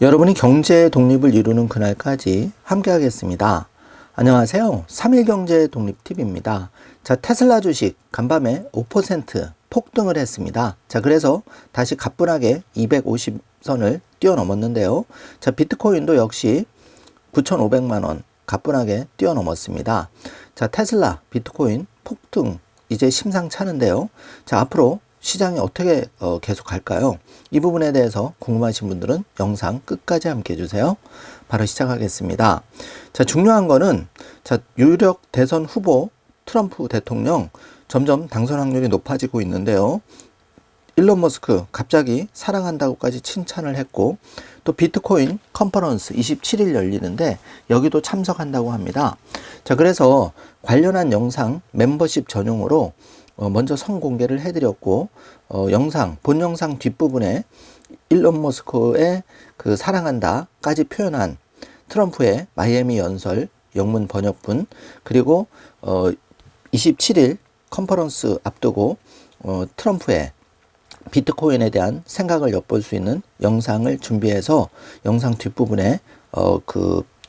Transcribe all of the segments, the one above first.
여러분이 경제 독립을 이루는 그날까지 함께 하겠습니다. 안녕하세요. 3일 경제 독립 팁입니다. 자, 테슬라 주식 간밤에 5% 폭등을 했습니다. 자, 그래서 다시 가뿐하게 250선을 뛰어넘었는데요. 자, 비트코인도 역시 9,500만 원 가뿐하게 뛰어넘었습니다. 자, 테슬라, 비트코인 폭등 이제 심상찮은데요. 자, 앞으로 시장이 어떻게 계속 갈까요? 이 부분에 대해서 궁금하신 분들은 영상 끝까지 함께 해주세요. 바로 시작하겠습니다. 자, 중요한 거는 자, 유력 대선 후보 트럼프 대통령 점점 당선 확률이 높아지고 있는데요. 일론 머스크 갑자기 사랑한다고까지 칭찬을 했고, 또 비트코인 컨퍼런스 27일 열리는데 여기도 참석한다고 합니다. 자, 그래서 관련한 영상 멤버십 전용으로 먼저 선공개를 해드렸고, 본 영상 뒷부분에 일론 머스크의 그 사랑한다까지 표현한 트럼프의 마이애미 연설 영문 번역본, 그리고 27일 컨퍼런스 앞두고 트럼프의 비트코인에 대한 생각을 엿볼 수 있는 영상을 준비해서 영상 뒷부분에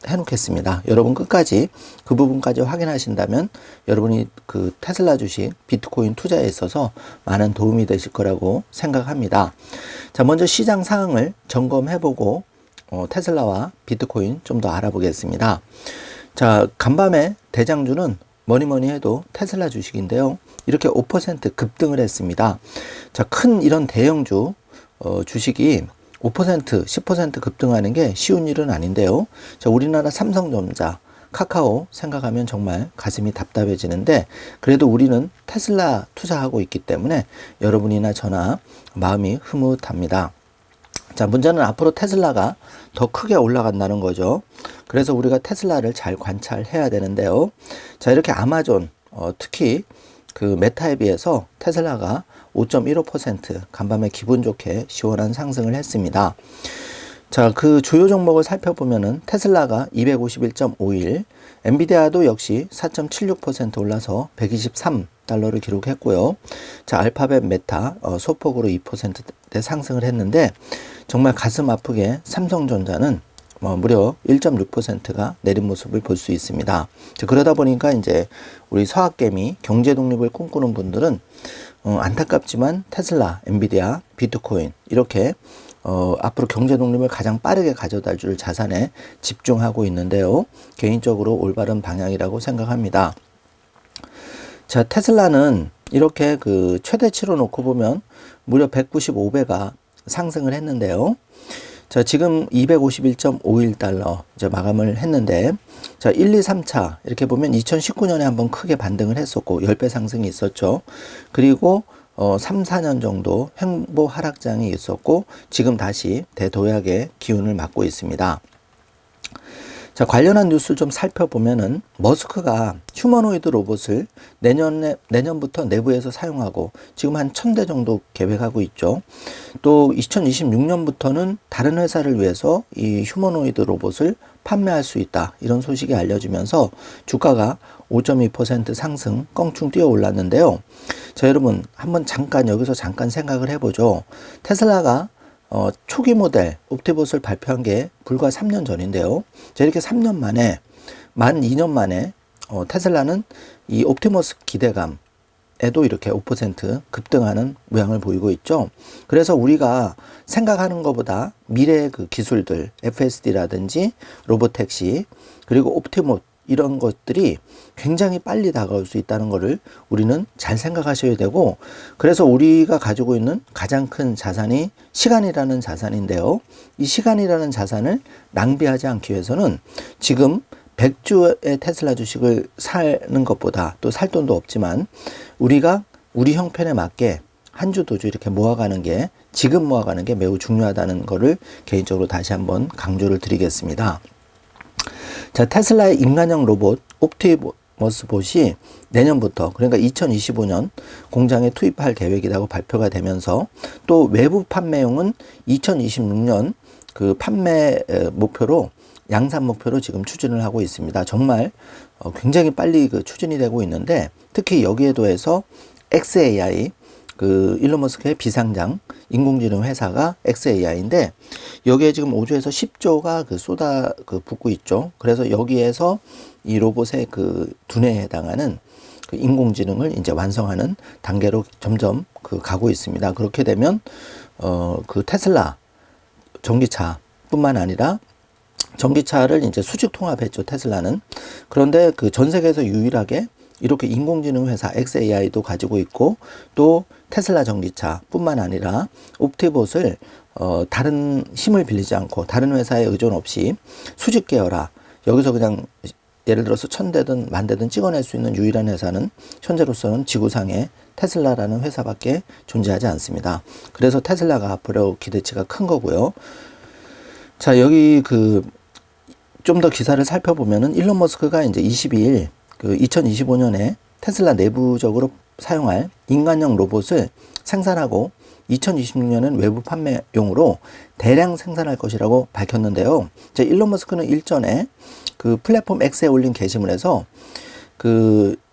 해놓겠습니다. 여러분 끝까지 그 부분까지 확인하신다면 여러분이 그 테슬라 주식 비트코인 투자에 있어서 많은 도움이 되실 거라고 생각합니다. 자, 먼저 시장 상황을 점검해보고 테슬라와 비트코인 좀 더 알아보겠습니다. 자, 간밤에 대장주는 뭐니 해도 테슬라 주식인데요. 이렇게 5% 급등을 했습니다. 자, 큰 이런 대형주 주식이 5%, 10% 급등하는 게 쉬운 일은 아닌데요. 자, 우리나라 삼성전자, 카카오 생각하면 정말 가슴이 답답해지는데, 그래도 우리는 테슬라 투자하고 있기 때문에 여러분이나 저나 마음이 흐뭇합니다. 자, 문제는 앞으로 테슬라가 더 크게 올라간다는 거죠. 그래서 우리가 테슬라를 잘 관찰해야 되는데요. 자, 이렇게 아마존, 특히 그 메타에 비해서 테슬라가 5.15% 간밤에 기분 좋게 시원한 상승을 했습니다. 자, 그 주요 종목을 살펴보면은 테슬라가 251.51, 엔비디아도 역시 4.76% 올라서 123달러를 기록했고요. 자, 알파벳 메타 소폭으로 2%대 상승을 했는데, 정말 가슴 아프게 삼성전자는 무려 1.6%가 내린 모습을 볼 수 있습니다. 자, 그러다 보니까 이제 우리 서학개미 경제 독립을 꿈꾸는 분들은 안타깝지만 테슬라, 엔비디아, 비트코인 이렇게 앞으로 경제 독립을 가장 빠르게 가져다 줄 자산에 집중하고 있는데요. 개인적으로 올바른 방향이라고 생각합니다. 자, 테슬라는 이렇게 그 최대치로 놓고 보면 무려 195배가 상승을 했는데요. 자, 지금 251.51달러 이제 마감을 했는데, 자, 1, 2, 3차 이렇게 보면 2019년에 한번 크게 반등을 했었고 10배 상승이 있었죠. 그리고 3, 4년 정도 횡보 하락장이 있었고 지금 다시 대도약의 기운을 맞고 있습니다. 자, 관련한 뉴스를 좀 살펴보면은 머스크가 휴머노이드 로봇을 내년부터 내부에서 사용하고 지금 한 1000대 정도 계획하고 있죠. 또 2026년부터는 다른 회사를 위해서 이 휴머노이드 로봇을 판매할 수 있다, 이런 소식이 알려지면서 주가가 5.2% 상승 껑충 뛰어 올랐는데요. 자, 여러분 한번 여기서 잠깐 생각을 해보죠. 테슬라가 초기 모델 옵티봇을 발표한 게 불과 3년 전인데요. 자, 이렇게 3년 만에, 만 2년 만에 테슬라는 이 옵티머스 기대감에도 이렇게 5% 급등하는 모양을 보이고 있죠. 그래서 우리가 생각하는 것보다 미래의 그 기술들, FSD라든지 로보택시, 그리고 옵티봇 이런 것들이 굉장히 빨리 다가올 수 있다는 것을 우리는 잘 생각하셔야 되고, 그래서 우리가 가지고 있는 가장 큰 자산이 시간이라는 자산인데요. 이 시간이라는 자산을 낭비하지 않기 위해서는 지금 100주의 테슬라 주식을 사는 것보다, 또 살 돈도 없지만 우리가 우리 형편에 맞게 한 주, 두 주 이렇게 지금 모아가는 게 매우 중요하다는 것을 개인적으로 다시 한번 강조를 드리겠습니다. 자, 테슬라의 인간형 로봇 옵티머스 봇이 내년부터, 그러니까 2025년 공장에 투입할 계획이라고 발표가 되면서, 또 외부 판매용은 2026년 그 판매 목표로, 양산 목표로 지금 추진을 하고 있습니다. 정말 굉장히 빨리 그 추진이 되고 있는데, 특히 여기에 더해서 XAI 그 일론 머스크의 비상장 인공지능 회사가 xAI인데 여기에 지금 5조에서 10조가 붓고 있죠. 그래서 여기에서 이 로봇의 그 두뇌에 해당하는 그 인공지능을 이제 완성하는 단계로 점점 가고 있습니다. 그렇게 되면 그 테슬라 전기차뿐만 아니라 전기차를 이제 수직 통합했죠, 테슬라는. 그런데 그 전 세계에서 유일하게 이렇게 인공지능 회사 xAI도 가지고 있고 또 테슬라 전기차뿐만 아니라 옵티봇을 다른 힘을 빌리지 않고 다른 회사에 의존 없이 수직 계열화 여기서 그냥 예를 들어서 1000대든 10,000대든 찍어낼 수 있는 유일한 회사는 현재로서는 지구상에 테슬라라는 회사밖에 존재하지 않습니다. 그래서 테슬라가 앞으로 기대치가 큰 거고요. 자, 여기 좀 더 기사를 살펴보면은 일론 머스크가 이제 22일 2025년에 테슬라 내부적으로 사용할 인간형 로봇을 생산하고 2026년은 외부 판매용으로 대량 생산할 것이라고 밝혔는데요. 일론 머스크는 일전에 그 플랫폼 X에 올린 게시물에서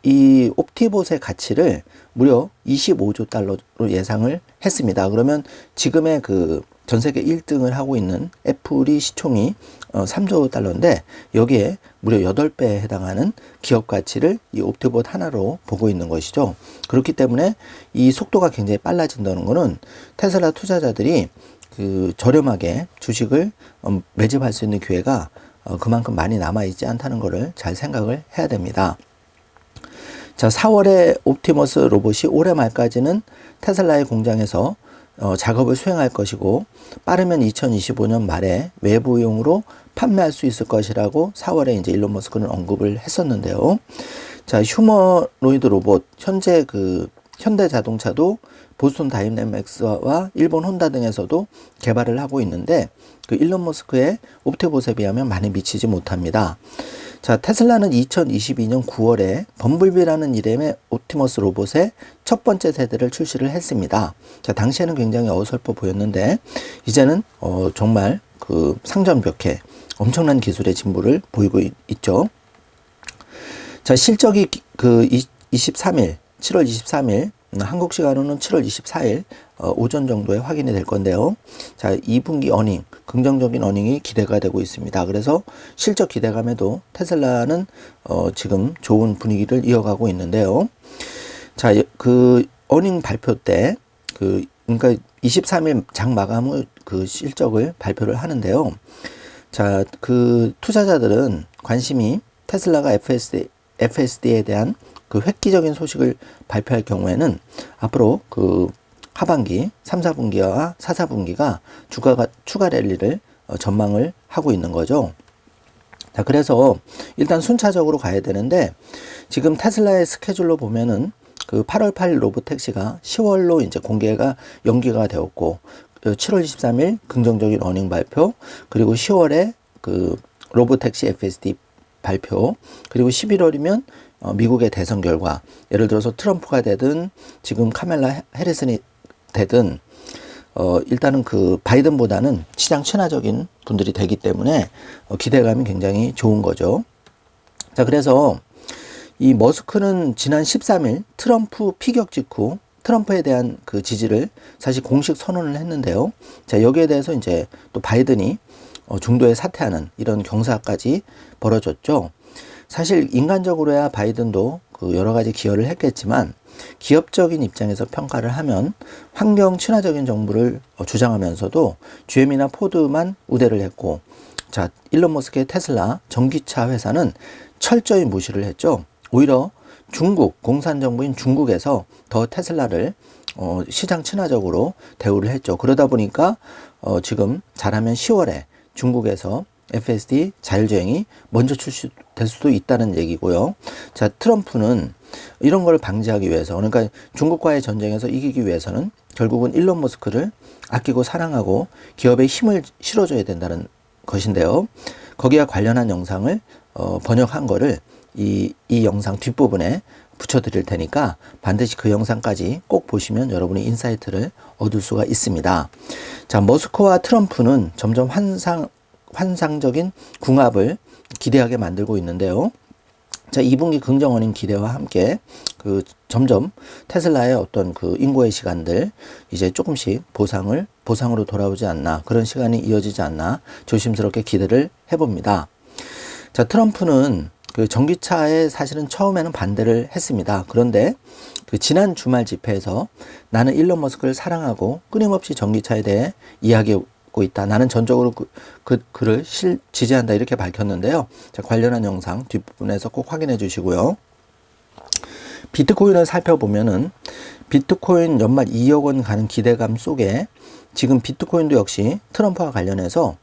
이 옵티봇의 가치를 무려 25조 달러로 예상을 했습니다. 그러면 지금의 전 세계 1등을 하고 있는 애플이 시총이 3조 달러인데 여기에 무려 8배에 해당하는 기업 가치를 이 옵티봇 하나로 보고 있는 것이죠. 그렇기 때문에 이 속도가 굉장히 빨라진다는 것은 테슬라 투자자들이 저렴하게 주식을 매집할 수 있는 기회가 그만큼 많이 남아있지 않다는 것을 잘 생각을 해야 됩니다. 자, 4월에 옵티머스 로봇이 올해 말까지는 테슬라의 공장에서 작업을 수행할 것이고 빠르면 2025년 말에 외부용으로 판매할 수 있을 것이라고 4월에 이제 일론 머스크는 언급을 했었는데요. 자, 휴머노이드 로봇 현재 현대 자동차도 보스턴 다이내믹스와 일본 혼다 등에서도 개발을 하고 있는데 일론 머스크의 옵티봇에 비하면 많이 미치지 못합니다. 자, 테슬라는 2022년 9월에 범블비라는 이름의 옵티머스 로봇의 첫 번째 세대를 출시를 했습니다. 자, 당시에는 굉장히 어설퍼 보였는데 이제는 정말 상전벽해 엄청난 기술의 진보를 보이고 있죠. 자, 실적이 7월 23일 한국 시간으로는 7월 24일 오전 정도에 확인이 될 건데요. 자, 2분기 어닝, 긍정적인 어닝이 기대가 되고 있습니다. 그래서 실적 기대감에도 테슬라는 지금 좋은 분위기를 이어가고 있는데요. 자, 어닝 발표 때 그러니까 23일 장 마감 후 실적을 발표를 하는데요. 자, 투자자들은 관심이 테슬라가 FSD에 대한 획기적인 소식을 발표할 경우에는 앞으로 하반기 3, 4분기와 4, 4분기가 주가가 추가 랠리를 전망을 하고 있는 거죠. 자, 그래서 일단 순차적으로 가야 되는데 지금 테슬라의 스케줄로 보면은 8월 8일 로보택시가 10월로 이제 공개가 연기가 되었고 7월 23일 긍정적인 어닝 발표, 그리고 10월에 로보택시 FSD 발표, 그리고 11월이면 미국의 대선 결과, 예를 들어서 트럼프가 되든 지금 카멜라 해리슨이 되든 일단은 바이든보다는 시장 친화적인 분들이 되기 때문에 기대감이 굉장히 좋은 거죠. 자, 그래서 이 머스크는 지난 13일 트럼프 피격 직후 트럼프에 대한 지지를 사실 공식 선언을 했는데요. 자, 여기에 대해서 이제 또 바이든이 중도에 사퇴하는 이런 경사까지 벌어졌죠. 사실 인간적으로야 바이든도 여러 가지 기여를 했겠지만 기업적인 입장에서 평가를 하면 환경 친화적인 정부를 주장하면서도 GM이나 포드만 우대를 했고, 자, 일론 머스크의 테슬라 전기차 회사는 철저히 무시를 했죠. 오히려 중국 공산정부인 중국에서 더 테슬라를 시장 친화적으로 대우를 했죠. 그러다 보니까 지금 잘하면 10월에 중국에서 FSD 자율주행이 먼저 출시될 수도 있다는 얘기고요. 자, 트럼프는 이런 걸 방지하기 위해서, 그러니까 중국과의 전쟁에서 이기기 위해서는 결국은 일론 머스크를 아끼고 사랑하고 기업에 힘을 실어줘야 된다는 것인데요. 거기와 관련한 영상을 번역한 거를 이 영상 뒷부분에 붙여드릴 테니까 반드시 그 영상까지 꼭 보시면 여러분이 인사이트를 얻을 수가 있습니다. 자, 머스크와 트럼프는 점점 환상적인 궁합을 기대하게 만들고 있는데요. 자, 2분기 긍정원인 기대와 함께 그 점점 테슬라의 어떤 그 인고의 시간들 이제 조금씩 보상으로 돌아오지 않나, 그런 시간이 이어지지 않나 조심스럽게 기대를 해봅니다. 자, 트럼프는 그 전기차에 사실은 처음에는 반대를 했습니다. 그런데 그 지난 주말 집회에서 나는 일론 머스크를 사랑하고 끊임없이 전기차에 대해 이야기하고 있다. 나는 전적으로 그를 지지한다. 이렇게 밝혔는데요. 자, 관련한 영상 뒷부분에서 꼭 확인해 주시고요. 비트코인을 살펴보면은 비트코인 연말 2억 원 가는 기대감 속에 지금 비트코인도 역시 트럼프와 관련해서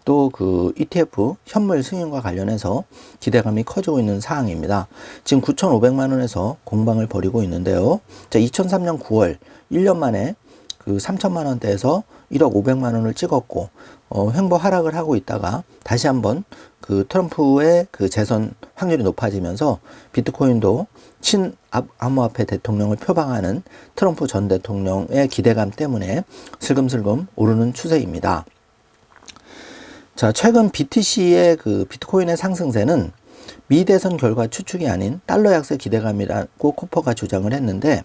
또 그 ETF 현물 승인과 관련해서 기대감이 커지고 있는 상황입니다. 지금 9,500만 원에서 공방을 벌이고 있는데요. 자, 2003년 9월 1년 만에 그 3천만 원대에서 1억 500만 원을 찍었고 횡보 하락을 하고 있다가 다시 한번 그 트럼프의 그 재선 확률이 높아지면서 비트코인도 친암호화폐 대통령을 표방하는 트럼프 전 대통령의 기대감 때문에 슬금슬금 오르는 추세입니다. 자, 최근 BTC의 그 비트코인의 상승세는 미 대선 결과 추측이 아닌 달러 약세 기대감이라고 코퍼가 주장을 했는데,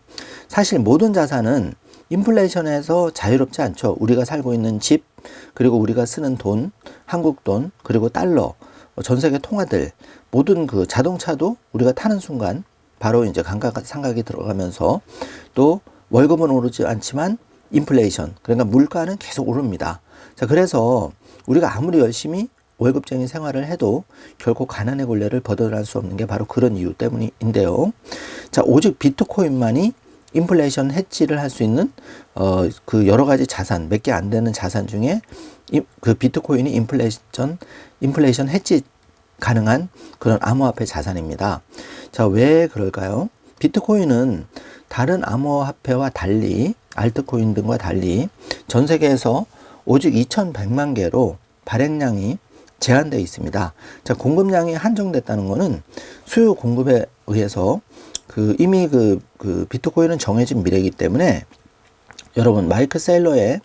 사실 모든 자산은 인플레이션에서 자유롭지 않죠. 우리가 살고 있는 집, 그리고 우리가 쓰는 돈, 한국 돈, 그리고 달러, 전 세계 통화들, 모든 그 자동차도 우리가 타는 순간 바로 이제 감가상각이 들어가면서 또 월급은 오르지 않지만 인플레이션, 그러니까 물가는 계속 오릅니다. 자, 그래서 우리가 아무리 열심히 월급쟁이 생활을 해도 결코 가난의 굴레를 벗어날 수 없는 게 바로 그런 이유 때문인데요. 자, 오직 비트코인만이 인플레이션 해지를 할 수 있는 그 여러 가지 자산, 몇 개 안 되는 자산 중에 그 비트코인이 인플레이션 해지 가능한 그런 암호화폐 자산입니다. 자, 왜 그럴까요? 비트코인은 다른 암호화폐와 달리, 알트코인 등과 달리 전 세계에서 오직 2,100만 개로 발행량이 제한되어 있습니다. 자, 공급량이 한정됐다는 것은 수요 공급에 의해서 이미 비트코인은 정해진 미래이기 때문에, 여러분, 마이크 셀러의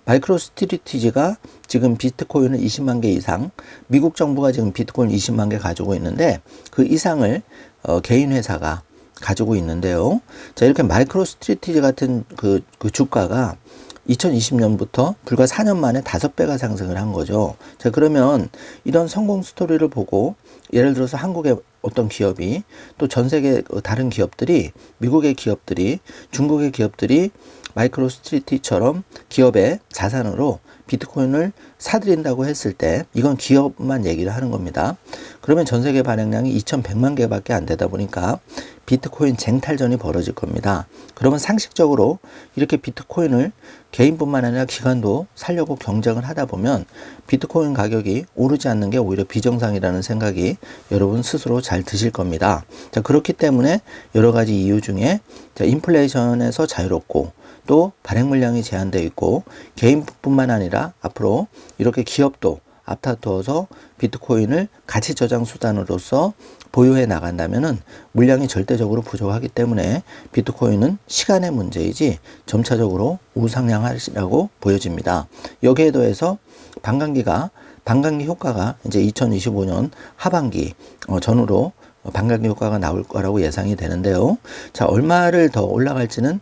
마이크로스트리티지가 지금 비트코인을 20만 개 이상, 미국 정부가 지금 비트코인 20만 개 가지고 있는데 그 이상을 개인 회사가 가지고 있는데요. 자, 이렇게 마이크로스트리티지 같은 그 주가가 2020년부터 불과 4년 만에 5배가 상승을 한 거죠. 자, 그러면 이런 성공 스토리를 보고 예를 들어서 한국의 어떤 기업이 또 전 세계 다른 기업들이, 미국의 기업들이, 중국의 기업들이 마이크로스트리티처럼 기업의 자산으로 비트코인을 사들인다고 했을 때 이건 기업만 얘기를 하는 겁니다. 그러면 전 세계 발행량이 2,100만 개밖에 안 되다 보니까 비트코인 쟁탈전이 벌어질 겁니다. 그러면 상식적으로 이렇게 비트코인을 개인뿐만 아니라 기관도 살려고 경쟁을 하다 보면 비트코인 가격이 오르지 않는 게 오히려 비정상이라는 생각이 여러분 스스로 잘 드실 겁니다. 자, 그렇기 때문에 여러 가지 이유 중에 인플레이션에서 자유롭고 또 발행 물량이 제한되어 있고 개인뿐만 아니라 앞으로 이렇게 기업도 앞다투어서 비트코인을 가치 저장 수단으로서 보유해 나간다면은 물량이 절대적으로 부족하기 때문에 비트코인은 시간의 문제이지 점차적으로 우상향하리라고 보여집니다. 여기에 더해서 반감기 효과가 이제 2025년 하반기 전후로 반감기 효과가 나올 거라고 예상이 되는데요. 자, 얼마를 더 올라갈지는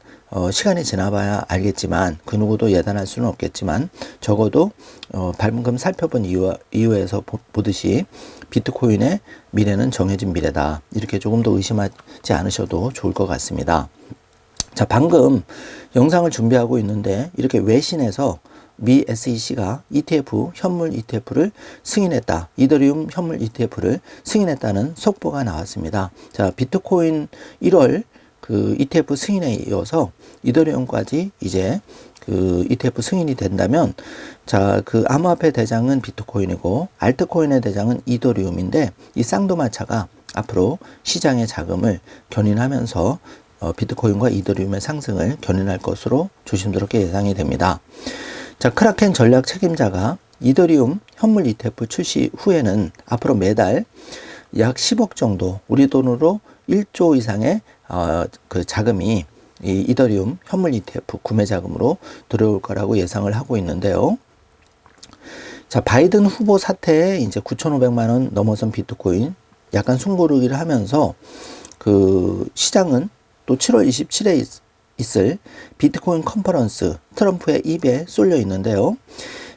시간이 지나봐야 알겠지만, 그 누구도 예단할 수는 없겠지만, 적어도 방금 살펴본 이유에서 보듯이 비트코인의 미래는 정해진 미래다. 이렇게 조금 더 의심하지 않으셔도 좋을 것 같습니다. 자, 방금 영상을 준비하고 있는데 이렇게 외신에서 미 SEC가 ETF, 현물 ETF를 승인했다. 이더리움 현물 ETF를 승인했다는 속보가 나왔습니다. 자, 비트코인 1월 그 ETF 승인에 이어서 이더리움까지 이제 그 ETF 승인이 된다면, 자, 그 암호화폐 대장은 비트코인이고 알트코인의 대장은 이더리움인데, 이 쌍두마차가 앞으로 시장의 자금을 견인하면서 비트코인과 이더리움의 상승을 견인할 것으로 조심스럽게 예상이 됩니다. 자, 크라켄 전략 책임자가 이더리움 현물 ETF 출시 후에는 앞으로 매달 약 10억 정도, 우리 돈으로 1조 이상의 그 자금이 이 이더리움 현물 ETF 구매 자금으로 들어올 거라고 예상을 하고 있는데요. 자, 바이든 후보 사태에 이제 9,500만 원 넘어선 비트코인 약간 숨고르기를 하면서 그 시장은 또 7월 27일에 있을 비트코인 컨퍼런스 트럼프의 입에 쏠려 있는데요.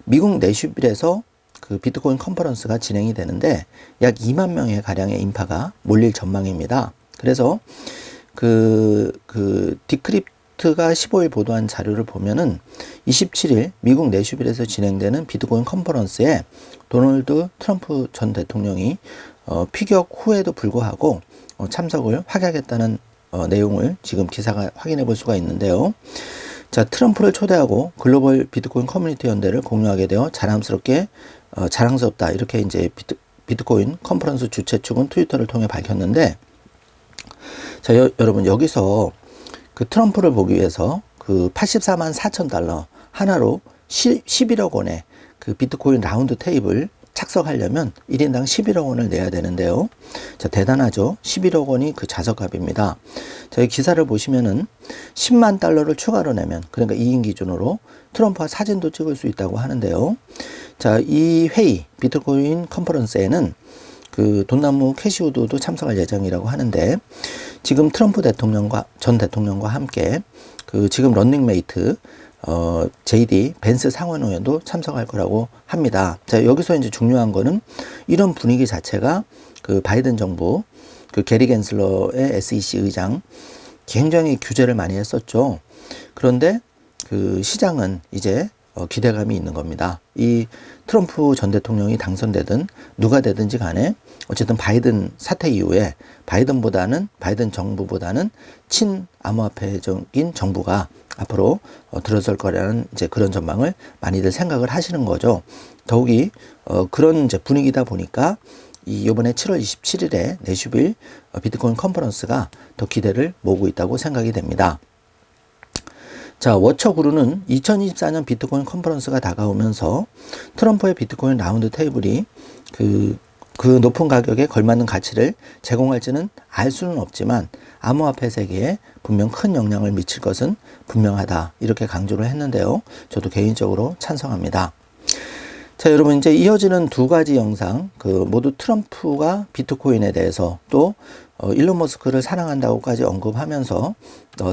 미국 내슈빌에서 그 비트코인 컨퍼런스가 진행이 되는데 약 2만 명의 가량의 인파가 몰릴 전망입니다. 그래서 디크립트가 15일 보도한 자료를 보면은 27일 미국 내슈빌에서 진행되는 비트코인 컨퍼런스에 도널드 트럼프 전 대통령이 피격 후에도 불구하고 참석을 확약했다는 내용을 지금 기사가 확인해 볼 수가 있는데요. 자, 트럼프를 초대하고 글로벌 비트코인 커뮤니티 연대를 공유하게 되어 자랑스럽다. 이렇게 이제 비트코인 컨퍼런스 주최 측은 트위터를 통해 밝혔는데, 자, 여러분, 여기서 그 트럼프를 보기 위해서 그 84만 4천 달러 하나로 11억 원의 그 비트코인 라운드 테이블 착석하려면 1인당 11억 원을 내야 되는데요. 자, 대단하죠? 11억 원이 그 좌석값입니다. 저희 기사를 보시면은 10만 달러를 추가로 내면, 그러니까 2인 기준으로 트럼프와 사진도 찍을 수 있다고 하는데요. 자, 이 회의, 비트코인 컨퍼런스에는 그 돈나무 캐시우드도 참석할 예정이라고 하는데, 지금 트럼프 전 대통령과 함께 그 지금 런닝메이트 JD 벤스 상원의원도 참석할 거라고 합니다. 자, 여기서 이제 중요한 거는 이런 분위기 자체가 그 바이든 정부 그 게리 겐슬러의 SEC 의장 굉장히 규제를 많이 했었죠. 그런데 그 시장은 이제 기대감이 있는 겁니다. 이 트럼프 전 대통령이 당선되든 누가 되든지 간에 어쨌든 바이든 사태 이후에 바이든 정부보다는 친암호화폐적인 정부가 앞으로 들어설 거라는 이제 그런 전망을 많이들 생각을 하시는 거죠. 더욱이 그런 이제 분위기다 보니까 이번에 7월 27일에 내슈빌 비트코인 컨퍼런스가 더 기대를 모으고 있다고 생각이 됩니다. 자, 워처그루는 2024년 비트코인 컨퍼런스가 다가오면서 트럼프의 비트코인 라운드 테이블이 그 높은 가격에 걸맞는 가치를 제공할지는 알 수는 없지만 암호화폐 세계에 분명 큰 영향을 미칠 것은 분명하다. 이렇게 강조를 했는데요. 저도 개인적으로 찬성합니다. 자, 여러분, 이제 이어지는 두 가지 영상, 모두 트럼프가 비트코인에 대해서 또 일론 머스크를 사랑한다고까지 언급하면서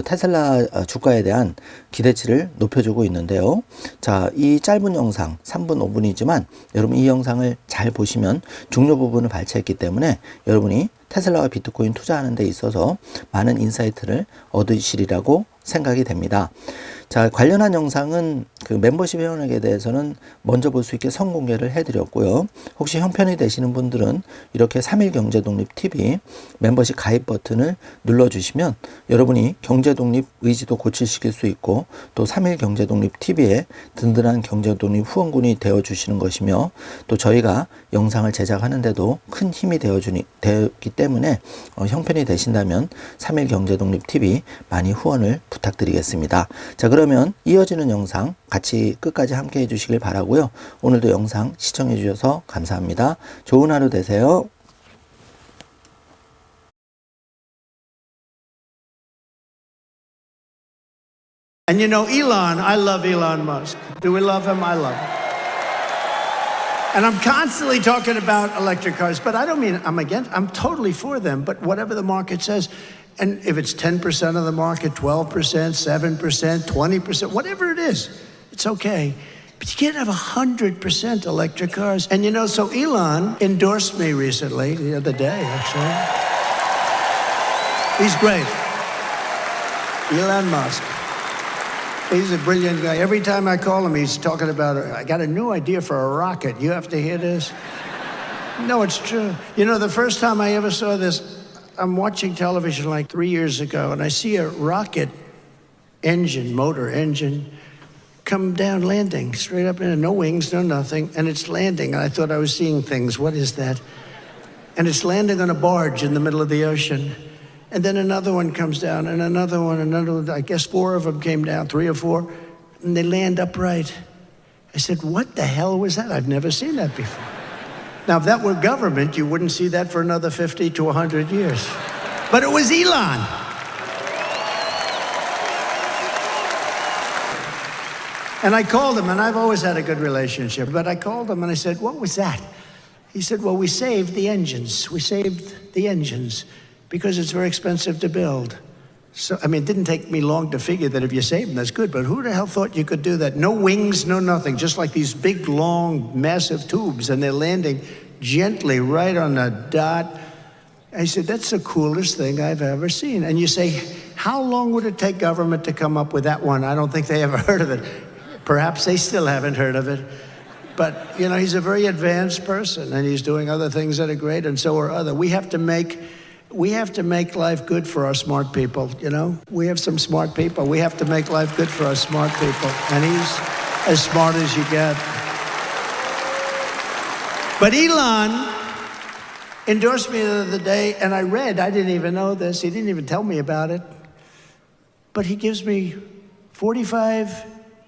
테슬라 주가에 대한 기대치를 높여주고 있는데요. 자, 이 짧은 영상 3분 5분이지만 여러분 이 영상을 잘 보시면 중요 부분을 발췌했기 때문에 여러분이 테슬라와 비트코인 투자하는 데 있어서 많은 인사이트를 얻으시리라고 생각이 됩니다. 자, 관련한 영상은 그 멤버십 회원에게 대해서는 먼저 볼 수 있게 선공개를 해드렸고요. 혹시 형편이 되시는 분들은 이렇게 3.1경제독립TV 멤버십 가입 버튼을 눌러주시면 여러분이 경제독립 의지도 고칠시킬 수 있고 또 3.1경제독립TV에 든든한 경제독립 후원군이 되어주시는 것이며 또 저희가 영상을 제작하는데도 큰 힘이 되었기 때문에 형편이 되신다면 3.1경제독립TV 많이 후원을 부탁드리겠습니다. 자, 그러면 이어지는 영상 같이 끝까지 함께 해주시길 바라고요. 오늘도 영상 시청해 주셔서 감사합니다. 좋은 하루 되세요. And you know, I love Elon Musk. Do we love him? I love him. And I'm constantly talking about electric cars, but I don't mean I'm totally for them, but whatever the market says, and if it's 10% of the market, 12%, 7%, 20%, whatever it is, it's okay. But you can't have 100% electric cars. And you know, so Elon endorsed me recently, the other day, actually. He's great. Elon Musk. He's a brilliant guy. Every time I call him, he's talking about, I got a new idea for a rocket. You have to hear this. No, it's true. You know, the first time I ever saw this, I'm watching television like 3 years ago, and I see a rocket motor engine, come down, landing straight up in, no wings, no nothing, and it's landing. And I thought I was seeing things. What is that? And it's landing on a barge in the middle of the ocean. And then another one comes down, and another one. I guess 4 of them came down, 3 or 4, and they land upright. I said, what the hell was that? I've never seen that before. Now, if that were government, you wouldn't see that for another 50 to 100 years. But it was Elon. And I called him, and I've always had a good relationship, but I called him and I said, what was that? He said, well, we saved the engines. We saved the engines because it's very expensive to build. So, I mean, it didn't take me long to figure that if you save them, that's good. But who the hell thought you could do that? No wings, no nothing, just like these big, long, massive tubes, and they're landing gently right on the dot. I said, that's the coolest thing I've ever seen. And you say, how long would it take government to come up with that one? I don't think they ever heard of it. Perhaps they still haven't heard of it. But, you know, he's a very advanced person, and he's doing other things that are great, and so are other. We have to make life good for our smart people, you know? We have some smart people. We have to make life good for our smart people. And he's as smart as you get. But Elon endorsed me the other day, and I didn't even know this. He didn't even tell me about it. But he gives me $45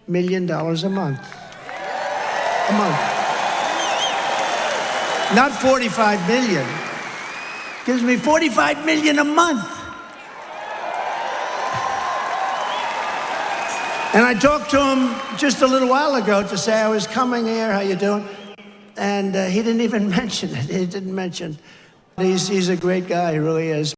million a month. A month. Not 45 million. Gives me 45 million a month. And I talked to him just a little while ago to say I was coming here, how you doing? And he didn't even mention it. He didn't mention. He's a great guy, he really is.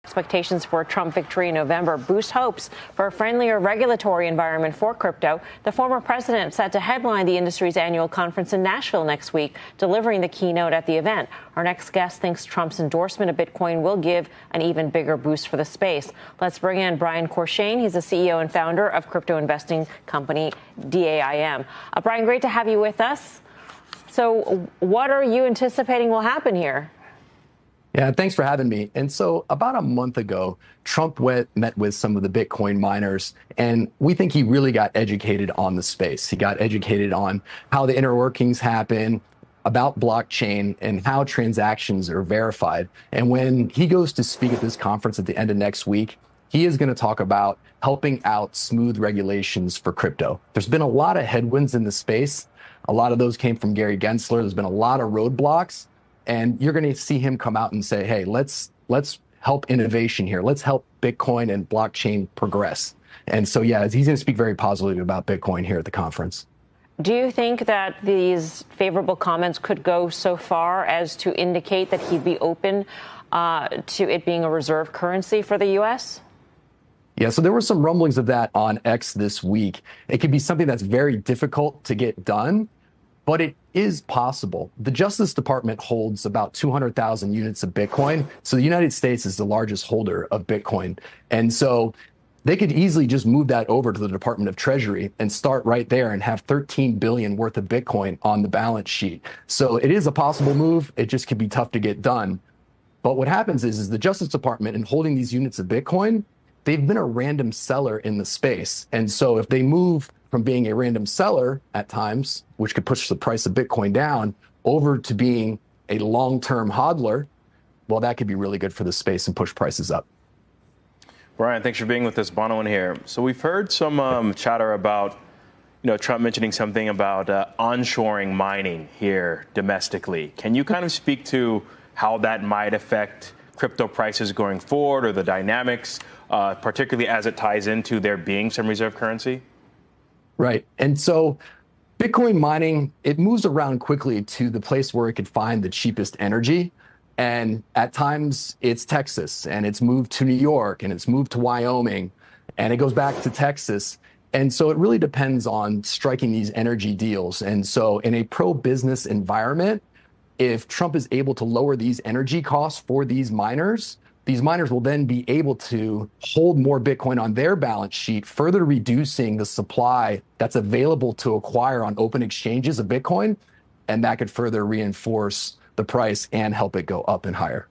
Expectations for a Trump victory in November boost hopes for a friendlier regulatory environment for crypto. The former president set to headline the industry's annual conference in Nashville next week, delivering the keynote at the event. Our next guest thinks Trump's endorsement of Bitcoin will give an even bigger boost for the space. Let's bring in Brian Corshane. He's the CEO and founder of crypto investing company DAIM. Brian, great to have you with us. So what are you anticipating will happen here? Yeah, thanks for having me. And so about a month ago, Trump met with some of the Bitcoin miners, and we think he really got educated on the space. He got educated on how the inner workings happen, about blockchain, and how transactions are verified. And when he goes to speak at this conference at the end of next week, he is going to talk about helping out smooth regulations for crypto. There's been a lot of headwinds in the space. A lot of those came from Gary Gensler. There's been a lot of roadblocks. And you're going to see him come out and say, hey, let's help innovation here. Let's help Bitcoin and blockchain progress. And so, yeah, he's going to speak very positively about Bitcoin here at the conference. Do you think that these favorable comments could go so far as to indicate that he'd be open to it being a reserve currency for the U.S.? Yeah, so there were some rumblings of that on X this week. It could be something that's very difficult to get done, but it is possible. The Justice Department holds about 200,000 units of Bitcoin. So the United States is the largest holder of Bitcoin. And so they could easily just move that over to the Department of Treasury and start right there and have 13 billion worth of Bitcoin on the balance sheet. So it is a possible move. It just could be tough to get done. But what happens is the Justice Department, in holding these units of Bitcoin, they've been a random seller in the space. And so if they move from being a random seller at times, which could push the price of Bitcoin down, over to being a long-term hodler, well, that could be really good for the space and push prices up. Brian, thanks for being with us. Bono in here. So we've heard some chatter about, Trump mentioning something about onshoring mining here domestically. Can you kind of speak to how that might affect crypto prices going forward, or the dynamics, particularly as it ties into there being some reserve currency? Right. And so Bitcoin mining, it moves around quickly to the place where it could find the cheapest energy. And at times it's Texas, and it's moved to New York, and it's moved to Wyoming, and it goes back to Texas. And so it really depends on striking these energy deals. And so in a pro-business environment, if Trump is able to lower these energy costs for these miners will then be able to hold more Bitcoin on their balance sheet, further reducing the supply that's available to acquire on open exchanges of Bitcoin. And that could further reinforce the price and help it go up and higher.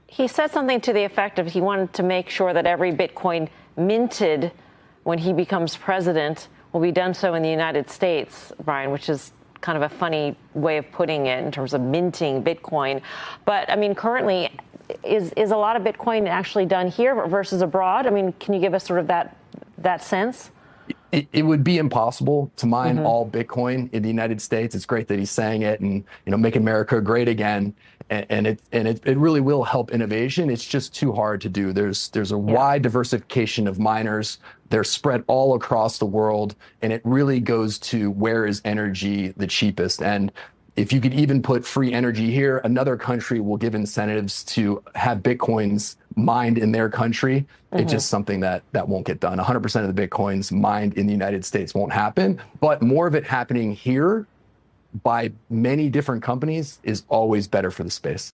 He said something to the effect of he wanted to make sure that every Bitcoin minted when he becomes president will be done so in the United States, Brian, which is kind of a funny way of putting it in terms of minting Bitcoin. But I mean, currently, is a lot of Bitcoin actually done here versus abroad? I mean, can you give us sort of that sense? It would be impossible to mine all Bitcoin in the United States. It's great that he's saying it and, make America great again. And it really will help innovation. It's just too hard to do. There's a wide diversification of miners. They're spread all across the world, and it really goes to where is energy the cheapest. And if you could even put free energy here, another country will give incentives to have Bitcoins mined in their country. It's just something that won't get done. 100% of the Bitcoins mined in the United States won't happen, but more of it happening here by many different companies is always better for the space.